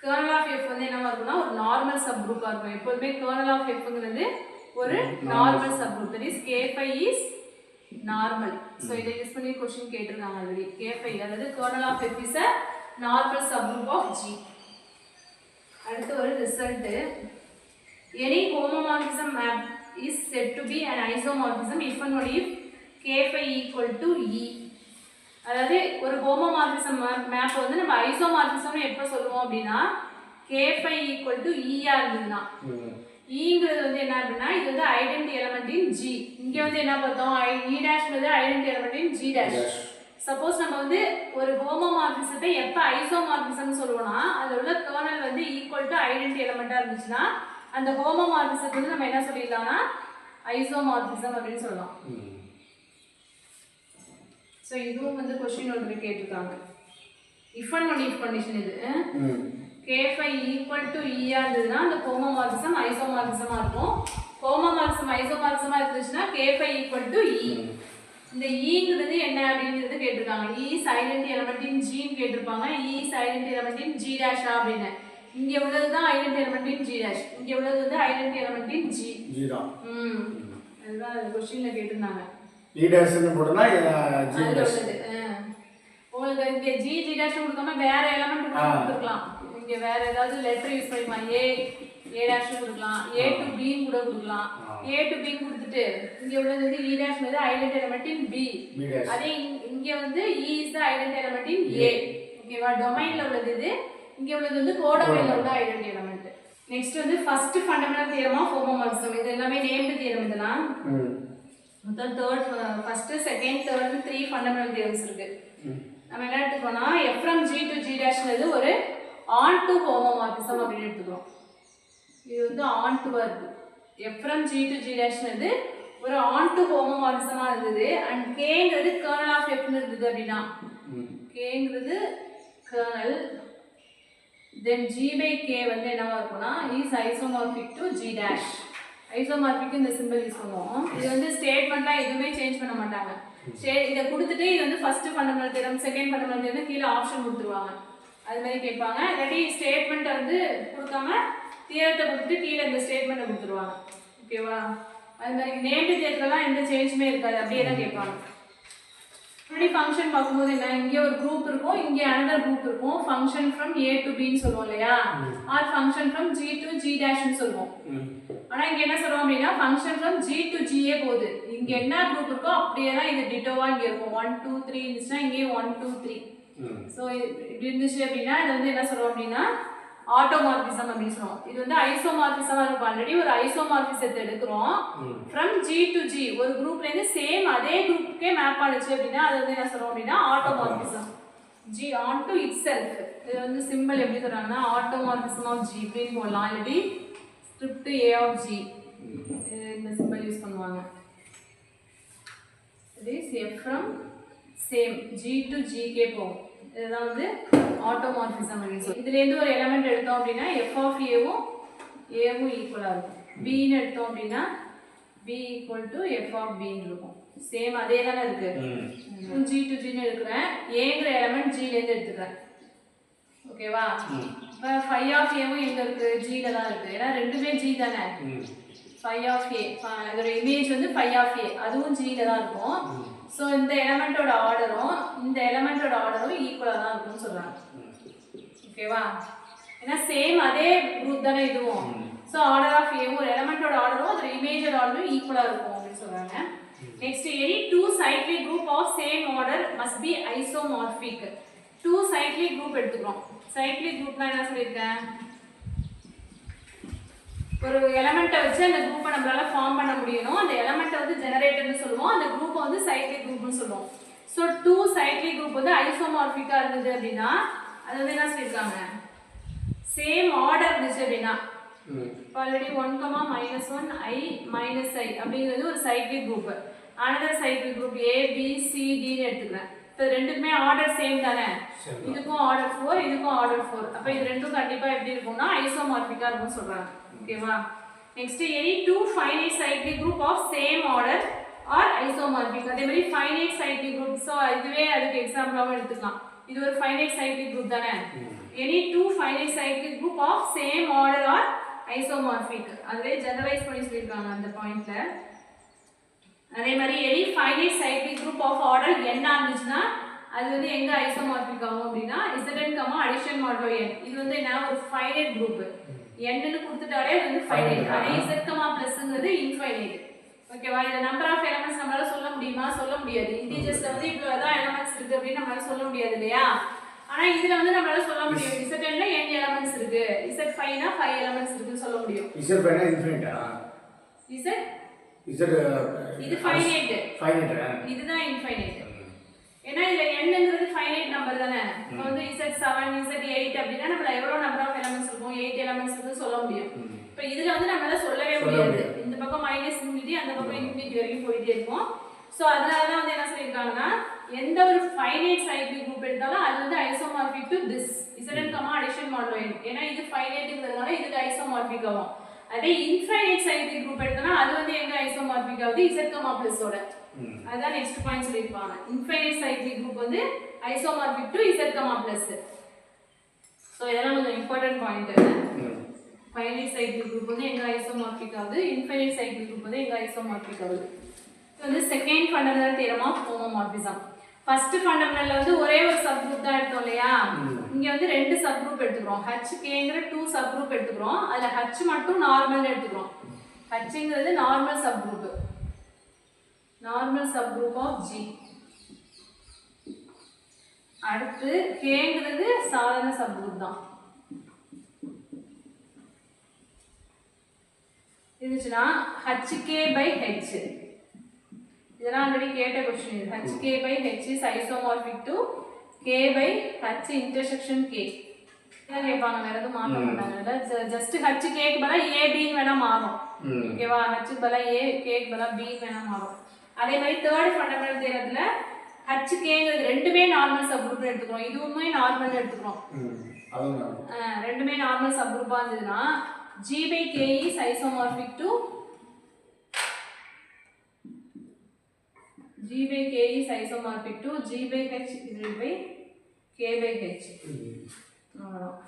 Kernel of F வந்து என்னவா இருக்கும்னா ஒரு நார்மல் சப் குரூப்பா இருக்கும். எப்போதுமே கர்னல் ஆஃப் எஃப்ங்கிறது ஒரு normal sub group. That is K5 is normal. So இதை யூஸ் பண்ணி கொஸ்டின் கேட்டிருக்காங்க ஆல்ரெடி. K5 அதாவது kernel of F is a normal sub group of G. அடுத்து ஒரு result. Any homomorphism map is said to be an isomorphism if and only if K5 equal to E. அதாவது ஒரு homomorphism map வந்து நம்ம ஐசோமார்பிசம்னு எப்போ சொல்லுவோம் அப்படின்னா K5 equal to E ஆ இருந்ததுன்னா. ஈங்கிறது வந்து என்ன அப்படின்னா இது வந்து ஐடென்டி எலிமெண்ட் இன் G. இங்கே வந்து என்ன பார்த்தோம் E டேஷ்ங்கிறது ஐடென்டி எலிமெண்ட் இன் G டேஷ். சப்போஸ் நம்ம வந்து ஒரு ஹோமோமார்பிசத்தை எப்போ ஐசோமார்பிசம்னு சொல்லுவோம்னா அதில் உள்ள கர்னல் வந்து ஈக்குவல் டு ஐடென்டி எலிமெண்ட்டாக இருந்துச்சுன்னா அந்த ஹோமோமார்பிசத்துக்கு வந்து நம்ம என்ன சொல்லிடலாம்னா ஐசோமார்பிசம் அப்படின்னு சொல்லலாம். ஸோ இதுவும் வந்து கொஸ்டின் ஒன்று கேட்டிருக்காங்க. If and one if condition இது K5 ஈக்குவல் டு E இருந்ததுன்னா அந்த ஹோமோமார்பிசம் ஐசோமார்பிசமாக இருக்கும். ஹோமோமார்பிசம் ஐசோமார்பிசமாக இருந்துச்சுன்னா K5 ஈக்குவல் டு E. இந்த ஈங்கிறது என்ன அப்படிங்கிறது கேட்டிருக்காங்க. E is identity element in G ன்னு கேட்டிருப்பாங்க. E is identity element in G dash அப்படின்னு. இங்க உள்ளது தான் ஐடென்டி எலிமெண்ட் இன் G dash. இங்க உள்ளது வந்து ஐடென்டி எலிமெண்ட் இன் G தான். அதுதான் क्वेश्चनல கேட்டிருந்தாங்க. E dash ன்னு போடுனா G dash. உங்களுக்கு இங்க G dash கொடுக்காம வேற எலிமெண்ட் கொடுக்கலாம். இங்க வேற ஏதாவது லெட்டர் யூஸ் பண்ணிக்கலாம். A dash கொடுக்கலாம். A to B கூட கொடுக்கலாம். A to B கொடுத்துட்டு இங்க உள்ளது வந்து E dash வந்து ஐடென்டி எலிமெண்ட் இன் B. அதே இங்க வந்து E is the identity element in A. ஓகேவா? டொமைன்ல உள்ளது இது. இங்க உள்ளது வந்து கோடொமைன்ல உள்ள ஐடென்டி எலிமெண்ட். நெக்ஸ்ட் வந்து first fundamental theorem of homomorphism. இது எல்லாமே நேம்டு தியரம் இதெல்லாம். மொத்தம் first second third 3 fundamental theorems இருக்கு. நம்ம என்ன எடுத்துக்கோனா F from G to G dash ஒரு ஆன் டு ஹோமோமார்பிசம் அப்படின்னு எடுத்துக்கிறோம். இது வந்து ஆன் டு இருக்கு. F from G to G dash ஒரு ஆன் டு ஹோமோமார்பிசமா இருந்தது. அண்ட் Kங்கிறது கர்னல் ஆஃப் F ன்னு இருந்தது அப்படின்னா Kங்கிறது kernel then G by K வந்து என்னவா இருக்கும்னா is isomorphic to G dash. Isomorphic இந்த சிம்பிள் யூஸ் பண்ணுவோம். இது வந்து ஸ்டேட்மெண்ட்லாம் எதுவுமே சேஞ்ச் பண்ண மாட்டாங்க. இதை கொடுத்துட்டு இது வந்து first fundamental theorem second fundamental theorem கீழே ஆப்ஷன் கொடுத்துருவாங்க. அது மாதிரி கேட்பாங்க. இல்லாட்டி ஸ்டேட்மெண்ட்டை வந்து கொடுக்காம தியரத்தை கொடுத்துட்டு கீழே இந்த ஸ்டேட்மெண்ட்டை கொடுத்துருவாங்க. ஓகேவா? அது மாதிரி நேம்டு தியரத்துலலாம் எந்த சேஞ்சுமே இருக்காது. அப்படியே தான் கேட்பாங்க. முன்னாடி ஃபங்க்ஷன் பார்க்கும்போது என்ன இங்கே ஒரு குரூப் இருக்கும், இங்கே அனதர் குரூப் இருக்கும். Function from A to B ன்னு சொல்லுவோம் இல்லையா? Or function from G to G dash ன்னு சொல்லுவோம். ஆனா இங்க என்ன சொல்றோம் அப்படின்னா function from G to G ஏ போகுது. இங்க என்ன குரூப் இருக்கோ அப்படியே தான் இது டிட்டோவா இங்க இருக்கும். 1 2 3 இருந்துச்சுன்னா இங்கே 1 2 3. ஸோ இப்படி இருந்துச்சு அப்படின்னா இது வந்து என்ன சொல்றோம் அப்படின்னா ஆட்டோமார்பிசம் அப்படின்னு சொல்லுவோம். இது வந்து ஐசோமார்பிசமா இருக்கும். ஆல்ரெடி ஒரு ஐசோமார்பிசத்தை எடுக்கிறோம். ஃப்ரம் G to G ஒரு குரூப்ல இருந்து சேம் அதே குரூப்புக்கே மேப் ஆனிச்சு அப்படின்னா அது வந்து என்ன சொல்றோம் அப்படின்னா ஆட்டோமார்பிசம். G on to itself. இது வந்து சிம்பிள் எப்படி சொல்றாங்கன்னா ஆட்டோமார்பிசம் ஆஃப் G அப்படின்னு போடலாம். Already script A of G இந்த சிம்பிள் யூஸ் பண்ணுவாங்க. It is F from same G to G K போகும். இதுதான் வந்து ஆட்டோமார்பிசம் அப்படின்னு சொல்லி இதுல இருந்து ஒரு எலிமெண்ட் எடுத்தோம் அப்படின்னா F of Aவும் Aவும் ஈக்குவலா இருக்கும். B ன்னு எடுத்தோம் அப்படின்னா B equal to F of B ன்னு இருக்கும். சேம் அதே தானே இருக்கு. G to G ன்னு எடுக்கிறேன். Aங்கிற எலிமெண்ட் G ல இருந்து எடுத்துக்கிறேன். ஓகேவா? இப்போ phi of Aவும் எங்க இருக்கு? G ல தான் இருக்கு. ஏன்னா ரெண்டுமே G தானே. phi of A அதோட இமேஜ் வந்து phi of A அதுவும் G ல தான் இருக்கும். ஸோ இந்த எலிமெண்டோட ஆர்டரும் இந்த எலிமெண்டோட ஆர்டரும் ஈக்குவலாக தான் இருக்கும்னு சொல்கிறாங்க. ஓகேவா? ஏன்னா சேம் அதே குரூப் தானே இதுவும். ஸோ ஆர்டர் ஆஃப் ஏவும் ஒரு எலிமெண்டோட ஆர்டரும் அதோட இமேஜோட ஆர்டரும் ஈக்குவலாக இருக்கும் அப்படின்னு சொல்கிறாங்க. Next any two cyclic group of same order must be isomorphic. Two cyclic group எடுத்துக்கிறோம். சைக்ளிக் குரூப்னா என்ன சொல்லியிருக்கேன்? ஒரு எலிமெண்ட்டை வச்சு அந்த குரூப்பை நம்மளால ஃபார்ம் பண்ண முடியணும். அந்த எலிமெண்ட்டை வந்து ஜெனரேட்டர்னு சொல்லுவோம். அந்த குரூப்பை வந்து சைக்ளிக் குரூப்னு சொல்லுவோம். ஸோ டூ சைக்ளிக் குரூப் வந்து ஐசோமார்பிக்காக இருந்தது அப்படின்னா அது வந்து என்ன சொல்லியிருக்காங்க? சேம் ஆர்டர் இருந்துச்சு அப்படின்னா ஆல்ரெடி 1, -1 I -I அப்படிங்கிறது ஒரு cyclic group. Another cyclic group A B C D ன்னு எடுத்துக்கிறேன். இப்போ ரெண்டுக்குமே ஆர்டர் சேம் தானே. இதுக்கும் ஆர்டர் 4 இதுக்கும் ஆர்டர் 4. அப்போ இது ரெண்டும் கண்டிப்பாக எப்படி இருக்கும்னா ஐசோமார்பிக்காக இருக்கும்னு சொல்கிறாங்க. ஓகேவா? Next any two finite cyclic group of same order are isomorphic. அதே மாதிரி ஃபைனைட் சைக்ளிக் குரூப். ஸோ இதுவே அதுக்கு எக்ஸாம்பிளாகவும் எடுத்துக்கலாம். இது ஒரு finite cyclic group தானே. Any two finite cyclic group of same order are isomorphic. அதுவே generalize பண்ணி சொல்லிருக்காங்க அந்த பாயிண்ட்ல. அதே மாதிரி any finite cyclic group of order n ஆந்துச்சுனா அது வந்து எங்க ஐசோமார்பிக் ஆகும் அப்படினா Zn, addition modulo n. இது வந்து என்ன ஒரு finite group. n ன்னு கொடுத்துட்டாலே அது வந்து finite. அதே Z, +ங்கிறது infinite. ஓகேவா? இந்த நம்பர் ஆஃப் எலிமெண்ட்ஸ் நம்மளால சொல்ல முடியுமா? சொல்ல முடியாது. இன்டிஜர்ஸ்ல வந்து இவ்வளவு தான் எலிமெண்ட்ஸ் இருக்கு அப்படி நம்மளால சொல்ல முடியாது இல்லையா? ஆனா இதுல வந்து நம்மளால சொல்ல முடியும். Zn ல n எலிமெண்ட்ஸ் இருக்கு. Z5 னா 5 எலிமெண்ட்ஸ் இருக்குன்னு சொல்ல முடியும். Z5 னா இன்ஃபினிட்டா? Z இது finite. இதுதான் infinite. ஏன்னா இதுல n-ங்கிறது finite நம்பர் தானே. இப்போ வந்து Z7, Z8 அப்படினா நம்மள எவ்வளவு நம்பர் ஆஃப் எலிமெண்ட்ஸ் இருக்கும்? 8 எலிமெண்ட்ஸ் இருக்குன்னு சொல்ல முடியும். இப்போ இதுல வந்து நம்மளால சொல்லவே முடியாது. இந்த பக்கம் -infinity அந்த பக்கம் infinity வரைக்கும் போயிட்டே இருக்கும். சோ அதனால தான் வந்து என்ன சொல்லிருக்காங்கன்னா எந்த ஒரு finite cyclic group எடுத்தாலும் அது வந்து isomorphic to this Zn, addition modulo n. ஏன்னா இது finiteங்கிறதுனால இதுக்கு isomorphic ஆகும். அதே infinite cyclic group எடுத்தனா அது வந்து எங்க isomorphic ஆகுது? Z, ஓட. அதான் நெக்ஸ்ட் பாயிண்ட் சொல்லிருப்பாங்க. infinite cyclic group வந்து isomorphic to Z, சோ இதெல்லாம் கொஞ்சம் important point. finite cyclic group வந்து எங்க isomorphic ஆகுது? infinite cyclic group வந்து எங்க isomorphic ஆகுது? இது வந்து second fundamental theorem of homomorphism. First ஃபண்டமெண்டல்ல வந்து ஒரே ஒரு சப் குரூப் தான் எடுத்தோம் இல்லையா? இங்க வந்து ரெண்டு சப் குரூப் எடுத்துக்கிறோம். HKங்கிற 2 சப் குரூப் எடுத்துக்கிறோம். அதுல H மட்டும் நார்மல் எடுத்துக்கிறோம். Hங்கிறது normal sub group. Normal sub group of G. அடுத்து Kங்கிறது சாதாரண சப் குரூப் தான். இதுச்சுனா HK/H. இதெல்லாம் ஆல்ரெடி கேட்ட क्वेश्चन இது. HK/H is isomorphic to K/H intersection K. இத கேட்பாங்க, வேற எதுவும் மாத்த மாட்டாங்க. ஜஸ்ட் HK க்கு பதிலா AB ன்னு வேணா மாறும். ஓகேவா? H க்கு பதிலா A, K க்கு பதிலா B ன்னு வேணா மாறும். அதே மாதிரி தேர்ட் ஃபண்டமெண்டல் தியரத்துல HKங்கிறது ரெண்டுமே நார்மல் சப் குரூப் எடுத்துக்கிறோம். இதுவுமே நார்மல் எடுத்துக்கிறோம். ரெண்டுமே நார்மல் சப் குரூப்பா இருந்ததுன்னா G/K is isomorphic to G/K is isomorphic to G/H divided by K/H.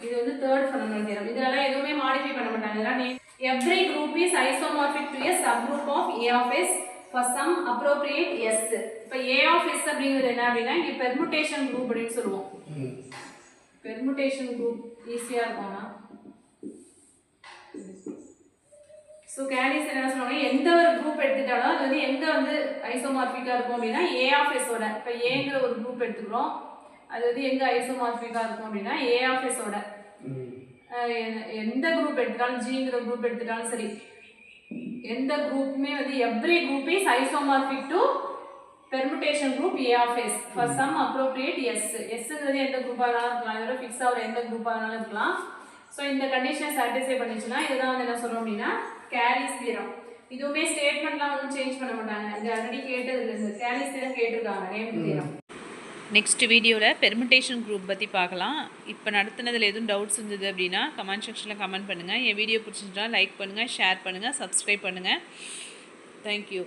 இது வந்து தேர்ட் ஃபண்டமெண்டல் தியரம். இதெல்லாம் எதுவுமே மாடிஃபை பண்ண மாட்டாங்க. இதெல்லாம் every group is isomorphic to a subgroup of A of S for some appropriate S. இப்போ A of S அப்படிங்கிறது என்ன அப்படின்னா இங்க பெர்முடேஷன் குரூப் அப்படின்னு சொல்லுவோம். பெர்முடேஷன் குரூப் ஈஸியா இருக்கும்னா சோ கேலிஸ் என்ன சொல்றாங்க, எந்த ஒரு குரூப் எடுத்துட்டாலும் அது வந்து எங்க வந்து ஐசோமார்பிக்கா இருக்கும் அப்படின்னா A of S ஓட. இப்போ Aங்கிற ஒரு குரூப் எடுத்துக்கிறோம். அது வந்து எங்க ஐசோமார்பிக்கா இருக்கும் அப்படின்னா A of S ஓட. எந்த குரூப் எடுத்தாலும் Gங்கிற குரூப் எடுத்துட்டாலும் சரி, எந்த குரூப்புமே வந்து every group is isomorphic to permutation group A of S for some appropriate S. Sங்கிறது எந்த குரூப்பா வேணாலும் இருக்கலாம். இதோட ஃபிக்ஸ் ஆகிற எந்த குரூப்பா வேணாலும் இருக்கலாம். ஸோ இந்த கண்டிஷனை சாட்டிஸ்ஃபை பண்ணிச்சுன்னா இதுதான் வந்து என்ன சொல்றோம் அப்படின்னா கேலிஸ் தியரம். இதுவுமே ஸ்டேட்மெண்ட்லாம் வந்து சேஞ்ச் பண்ண மாட்டாங்க. இது ஆல்ரெடி கேட்டது இல்லை. கேலிஸ் தியரம் கேட்டிருக்காங்க, நேம் தியரம். நெக்ஸ்ட் வீடியோவில் பெர்முடேஷன் குரூப் பற்றி பார்க்கலாம். இப்போ நடத்துனதில் எதுவும் டவுட்ஸ் இருந்தது அப்படின்னா கமெண்ட் செக்ஷனில் கமெண்ட் பண்ணுங்கள். என் வீடியோ பிடிச்சிருந்தா லைக் பண்ணுங்கள், ஷேர் பண்ணுங்கள், சப்ஸ்கிரைப் பண்ணுங்கள். தேங்க்யூ.